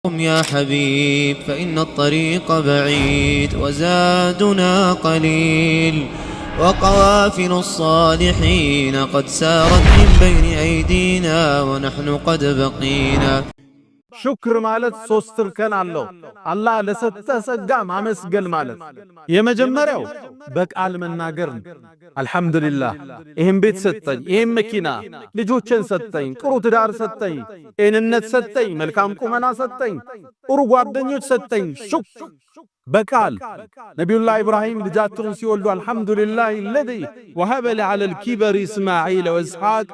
قم يا حبيب فإن الطريق بعيد وزادنا قليل وقوافل الصالحين قد سارت من بين أيدينا ونحن قد بقينا شكر مالت سوستر كان الله لسته سقا ማመስገን ማለት የመጀመሪያው በቃል መናገር አልহামዱሊላህ ይሄን ቤት ሰጠኝ ይሄን መኪና ልጆችን ሰጠኝ ጥሩ ትዳር ሰጠኝ ጤንነት ሰጠኝ መልካም ቁመና ሰጠኝ ጥሩ ጓደኞች ሰጠኝ ሹክር በቃል ነብዩላህ ኢብራሂም ልጃቸውን ሲወልዱ አልহামዱሊላህ الذي وهب لي على الكبر اسماعيل واسحاق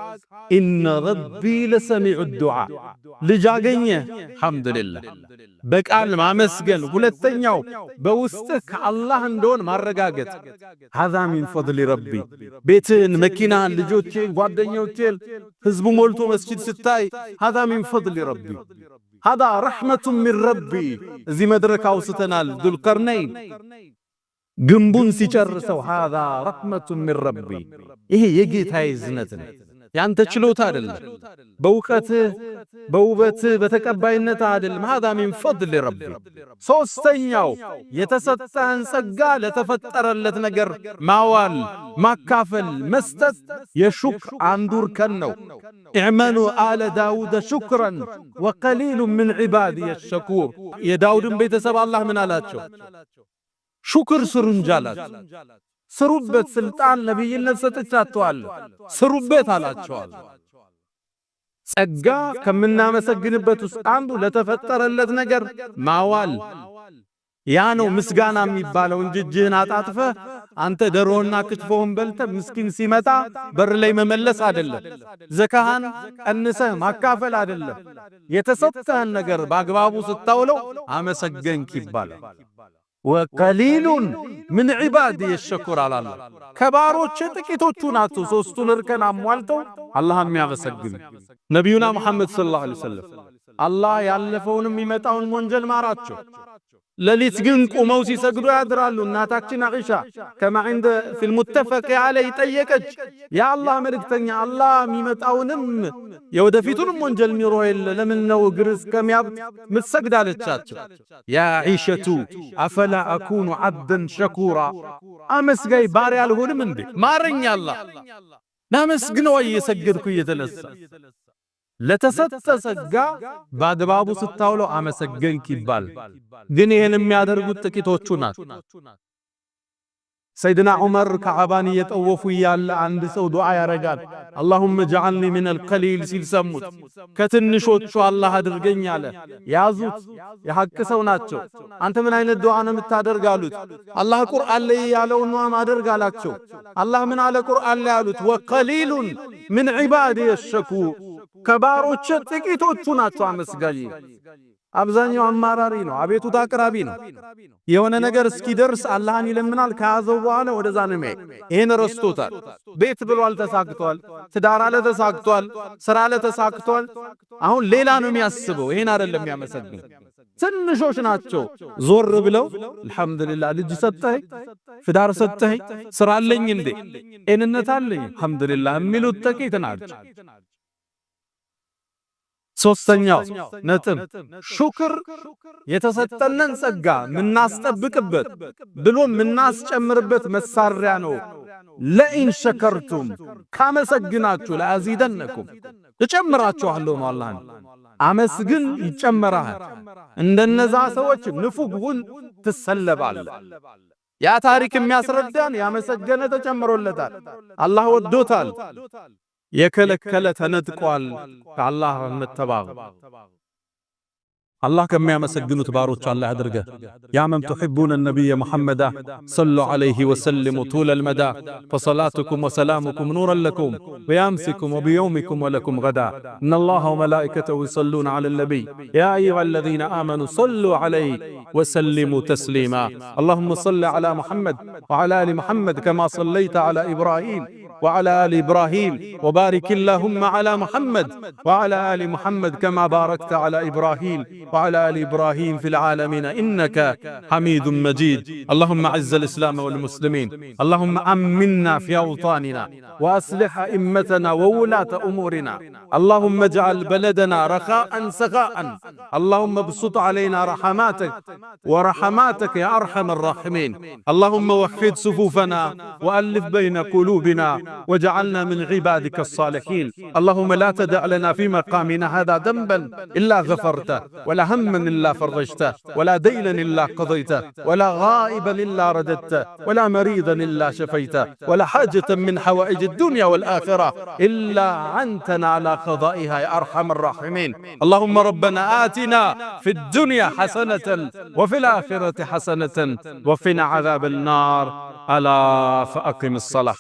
ان ربي لسميع الدعاء ልጃገኘ አልহামዱሊላህ በቃል ማመስገን ሁለተኛው በውስጥ ከአላህ እንደሆነ ማረጋገጥ هذا من فضل ربي ቤትን መኪናን ልጆችን ጓደኞችን ህዝቡ ሞልቶ መስጂድ ስታይ هذا من فضل ربي هذا رحمة من ربي زي مدركة وستنال ذو القرنين جنبون سيجرسوا هذا رحمة من ربي إيه يجيت هاي زنتنا يعني تشلو تعدل بوقته بوبته بتكبين تعدل هذا من فضل ربي سوستنياو يتستان سقال تفتر اللتنقر ماوال ما كافل مستد يشك عندور كنو اعملوا آل داود شكرا وقليل من عبادي الشكور يا داود بيت سبع الله من آلاتشو شكر سرنجالات سربت سلطان نبي النساتشاتوال سربت آلاتشوال سقا كمنا مسجنبت عنده لتفتر اللتنقر ماوال ያነው ምስጋና የሚባለው እንጂ እጅህን አጣጥፈህ አንተ ደሮና ክትፎን በልተህ ምስኪን ሲመጣ በር ላይ መመለስ አይደለም። ዘካህን ቀንሰህ ማካፈል አይደለም። የተሰጠህን ነገር በአግባቡ ስታውለው አመሰገንክ ይባላል። ወቀሊሉን ምን ዒባዲ የሽኩር አላለ ከባሮች ጥቂቶቹ ናቸው ሶስቱን እርከን አሟልተው አላህን የሚያመሰግኑ ነብዩና መሐመድ ሰለላሁ ዐለይሂ ወሰለም አላህ ያለፈውንም የሚመጣውን ወንጀል ማራቸው ለሊት ግን ቆመው ሲሰግዱ ያድራሉ እናታችን አኢሻ ከማ عند في المتفق عليه ጠየቀች ያ አላህ መልእክተኛ አላህ የሚመጣውንም የወደፊቱንም ወንጀል ሚሮይል ለምን ነው ግርስ ከሚያብ ምትሰግዳለቻቸው ያ አኢሸቱ አፈላ አኩኑ عبدا شكورا አመስጋይ ባሪያ አልሆንም እንዴ ማረኛ አላህ ናመስግነው እየሰገድኩ እየተነሳ ለተሰጠ ጸጋ በአግባቡ ስታውለው አመሰገንክ ይባል ግን ይሄን የሚያደርጉት ጥቂቶቹ ናቸው ሰይድና ዑመር ከዓባን እየጠወፉ ያለ አንድ ሰው ዱዓ ያረጋል اللهم اجعلني من القليل ሲል ሰሙት ከትንሾቹ አላህ አድርገኝ አለ ያዙት የሐቅ ሰው ናቸው አንተ ምን አይነት ዱዓ ነው የምታደርጋሉት አላህ ቁርአን ላይ ያለውን ነው ማደርጋላቸው አላህ ምን አለ ቁርአን ላይ ያሉት وقليل من عبادي الشكور ከባሮች ጥቂቶቹ ናቸው አመስጋኝ አብዛኛው አማራሪ ነው አቤቱታ አቅራቢ ነው የሆነ ነገር እስኪደርስ አላህን ይለምናል ከያዘው በኋላ ወደዛ ነው የሚሄድ ይሄን ረስቶታል ቤት ብሏል ተሳክቷል ትዳር አለ ተሳክቷል ስራ አለ ተሳክቷል አሁን ሌላ ነው የሚያስበው ይሄን አይደለም የሚያመሰግነው ትንሾች ናቸው ዞር ብለው አልহামዱሊላህ ልጅ ሰጠኝ ትዳር ሰጠኝ ስራ አለኝ እንዴ ጤንነት አለኝ አልহামዱሊላህ የሚሉት ጥቂት ናቸው ሶስተኛው ነጥብ ሹክር የተሰጠንን ጸጋ ምናስጠብቅበት ብሎ ምናስጨምርበት መሳሪያ ነው ለኢን ሸከርቱም ካመሰግናችሁ ለአዚደነኩም እጨምራችኋለሁ ነው አላህ አመስግን ይጨመራል እንደነዛ ሰዎች ንፉግውን ትሰለባለህ ያ ታሪክ የሚያስረዳን ያመሰገነ ተጨምሮለታል አላህ ወዶታል የከለከለ ተነጥቋል ከአላህ መተባበ الله كم يمسجنوا تبارك الله أدرجه يا من تحبون النبي محمد صلوا عليه وسلموا طول المدى فصلاتكم وسلامكم نورا لكم ويامسكم وبيومكم ولكم غدا إن الله وملائكته يصلون على النبي يا أيها الذين آمنوا صلوا عليه وسلموا تسليما اللهم صل على محمد وعلى آل محمد كما صليت على إبراهيم وعلى آل إبراهيم وبارك اللهم على محمد وعلى آل محمد كما باركت على إبراهيم وعلى آل إبراهيم في العالمين إنك حميد مجيد. اللهم أعز الإسلام والمسلمين، اللهم أمنا في أوطاننا وأصلح أئمتنا وولاة أمورنا، اللهم اجعل بلدنا رخاء سخاء، اللهم ابسط علينا ورحماتك يا أرحم الراحمين. اللهم وحد صفوفنا وألف بين قلوبنا واجعلنا من عبادك الصالحين. اللهم لا تدع لنا في مقامنا هذا ذنبا إلا غفرته، ولا هما إلا فرجته، ولا دينا إلا قضيته، ولا غائبا إلا رددته، ولا مريضا إلا شفيته، ولا حاجة من حوائج الدنيا والآخرة إلا عنتنا على قضائها يا أرحم الراحمين. اللهم ربنا آتنا في الدنيا حسنة وفي الآخرة حسنة وقنا عذاب النار. ألا فأقم الصلاة.